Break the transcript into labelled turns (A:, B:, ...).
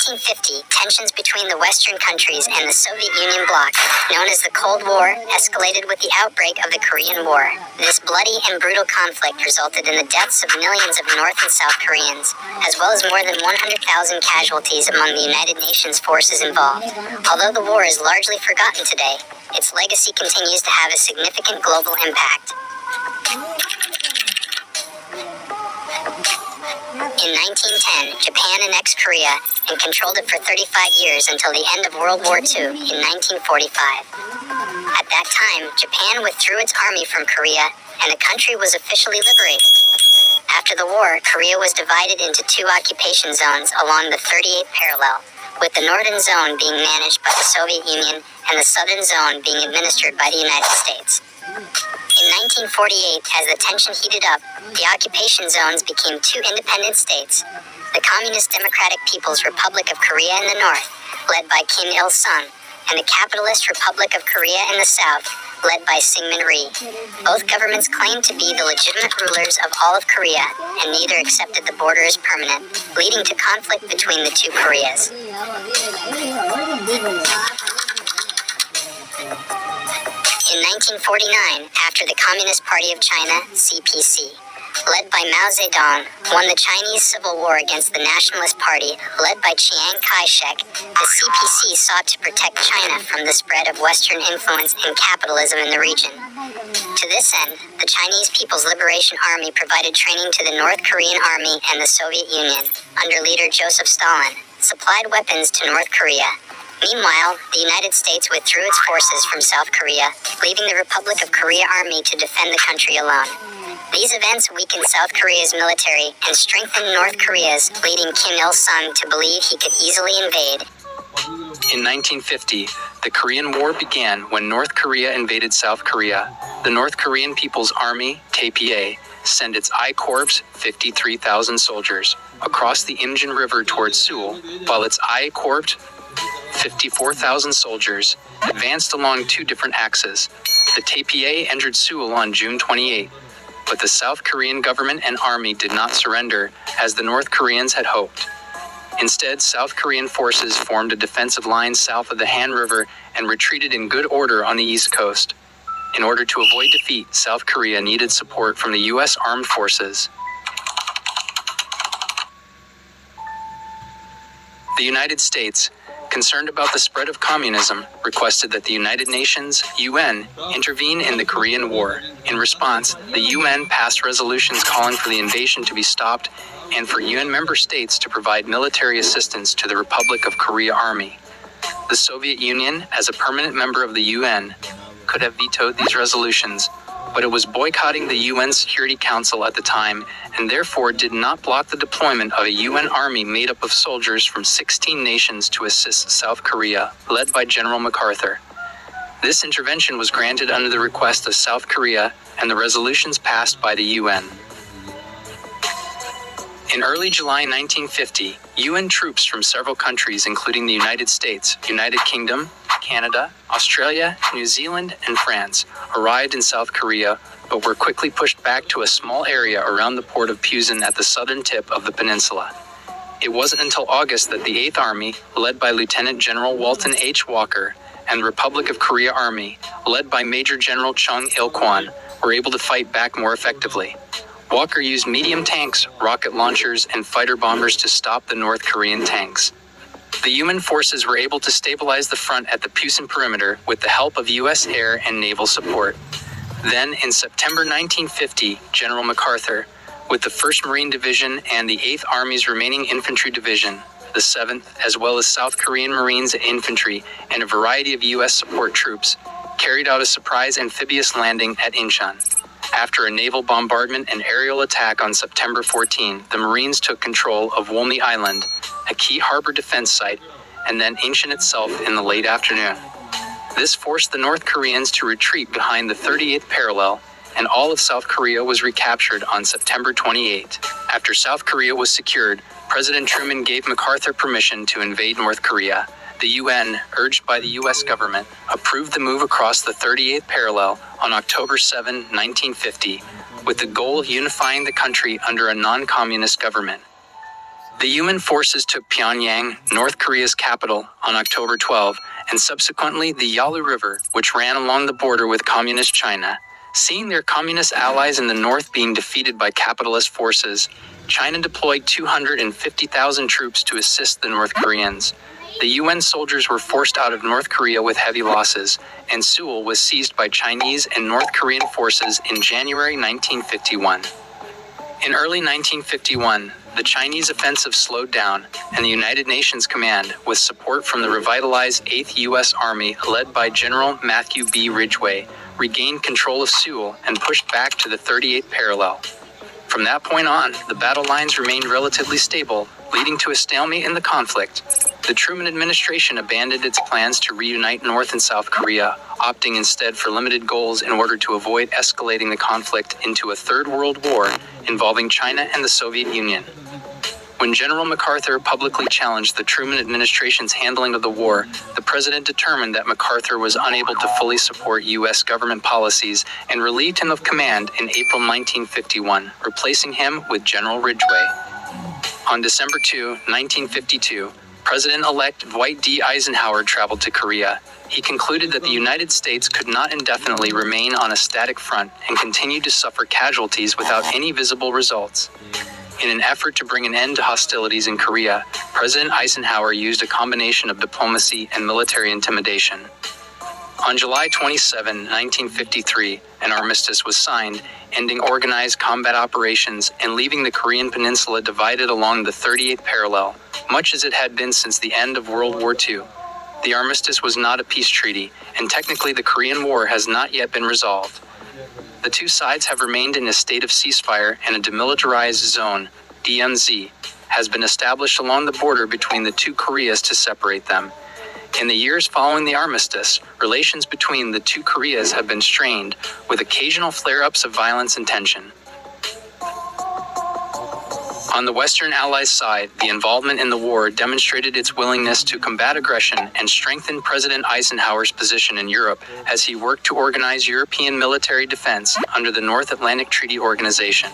A: 1950, tensions between the Western countries and the Soviet Union bloc, known as the Cold War, escalated with the outbreak of the Korean War. This bloody and brutal conflict resulted in the deaths of millions of North and South Koreans, as well as more than 100,000 casualties among the United Nations forces involved. Although the war is largely forgotten today, its legacy continues to have a significant global impact. In 1910, Japan annexed Korea and controlled it for 35 years until the end of World War II in 1945. At that time, Japan withdrew its army from Korea, and the country was officially liberated. After the war, Korea was divided into two occupation zones along the 38th parallel, with the northern zone being managed by the Soviet Union and the southern zone being administered by the United States. In 1948, as the tension heated up, the occupation zones became two independent states, the Communist Democratic People's Republic of Korea in the north, led by Kim Il-sung, and the Capitalist Republic of Korea in the south, led by Syngman Rhee. Both governments claimed to be the legitimate rulers of all of Korea, and neither accepted the border as permanent, leading to conflict between the two Koreas. In 1949, after the Communist Party of China, CPC, led by Mao Zedong, won the Chinese Civil War against the Nationalist Party, led by Chiang Kai-shek, the CPC sought to protect China from the spread of Western influence and capitalism in the region. To this end, the Chinese People's Liberation Army provided training to the North Korean Army and the Soviet Union, under leader Joseph Stalin, supplied weapons to North Korea. Meanwhile, the United States withdrew its forces from South Korea, leaving the Republic of Korea Army to defend the country alone. These events weakened South Korea's military and strengthened North Korea's, leading Kim Il-sung to believe he could easily invade.
B: In 1950, the Korean War began when North Korea invaded South Korea. The North Korean People's Army, KPA, sent its I-Corps, 53,000 soldiers, across the Imjin River towards Seoul, while its I-Corps, 54,000 soldiers, advanced along two different axes. The KPA entered Seoul on June 28, but the South Korean government and army did not surrender, as the North Koreans had hoped. Instead, South Korean forces formed a defensive line south of the Han River and retreated in good order on the east coast. In order to avoid defeat, South Korea needed support from the U.S. armed forces. The United States, concerned about the spread of communism, requested that the United Nations, UN, intervene in the Korean War. In response, the UN passed resolutions calling for the invasion to be stopped and for UN member states to provide military assistance to the Republic of Korea Army. The Soviet Union, as a permanent member of the UN, could have vetoed these resolutions, but it was boycotting the UN Security Council at the time and therefore did not block the deployment of a UN army made up of soldiers from 16 nations to assist South Korea, led by General MacArthur. This intervention was granted under the request of South Korea and the resolutions passed by the UN. In early July 1950, UN troops from several countries including the United States, United Kingdom, Canada, Australia, New Zealand, and France arrived in South Korea, but were quickly pushed back to a small area around the port of Pusan at the southern tip of the peninsula. It wasn't until August that the 8th Army, led by Lieutenant General Walton H. Walker, and the Republic of Korea Army, led by Major General Chung Il-kwon, were able to fight back more effectively. Walker used medium tanks, rocket launchers, and fighter bombers to stop the North Korean tanks. The UN forces were able to stabilize the front at the Pusan perimeter with the help of U.S. air and naval support. Then, in September 1950, General MacArthur, with the 1st Marine Division and the 8th Army's remaining infantry division, the 7th, as well as South Korean Marines and infantry, and a variety of U.S. support troops, carried out a surprise amphibious landing at Incheon. After a naval bombardment and aerial attack on September 14, the Marines took control of Wolmi Island, a key harbor defense site, and then Incheon itself in the late afternoon. This forced the North Koreans to retreat behind the 38th parallel, and all of South Korea was recaptured on September 28. After South Korea was secured, President Truman gave MacArthur permission to invade North Korea. The UN, urged by the U.S. government, approved the move across the 38th parallel on October 7, 1950, with the goal of unifying the country under a non-communist government. The UN forces took Pyongyang, North Korea's capital, on October 12, and subsequently the Yalu River, which ran along the border with Communist China. Seeing their communist allies in the north being defeated by capitalist forces, China deployed 250,000 troops to assist the North Koreans. The UN soldiers were forced out of North Korea with heavy losses, and Seoul was seized by Chinese and North Korean forces in January 1951. In early 1951, the Chinese offensive slowed down, and the United Nations Command, with support from the revitalized 8th U.S. Army led by General Matthew B. Ridgway, regained control of Seoul and pushed back to the 38th parallel. From that point on, the battle lines remained relatively stable, leading to a stalemate in the conflict. The Truman administration abandoned its plans to reunite North and South Korea, opting instead for limited goals in order to avoid escalating the conflict into a Third World War involving China and the Soviet Union. When General MacArthur publicly challenged the Truman administration's handling of the war, the president determined that MacArthur was unable to fully support U.S. government policies and relieved him of command in April 1951, replacing him with General Ridgway. On December 2, 1952, President-elect Dwight D. Eisenhower traveled to Korea. He concluded that the United States could not indefinitely remain on a static front and continue to suffer casualties without any visible results. In an effort to bring an end to hostilities in Korea, President Eisenhower used a combination of diplomacy and military intimidation. On July 27, 1953, an armistice was signed, ending organized combat operations and leaving the Korean peninsula divided along the 38th parallel, much as it had been since the end of World War II. The armistice was not a peace treaty, and technically the Korean War has not yet been resolved. The two sides have remained in a state of ceasefire, and a demilitarized zone, DMZ, has been established along the border between the two Koreas to separate them. In the years following the armistice, relations between the two Koreas have been strained, with occasional flare-ups of violence and tension. On the Western Allies' side, the involvement in the war demonstrated its willingness to combat aggression and strengthened President Eisenhower's position in Europe as he worked to organize European military defense under the North Atlantic Treaty Organization.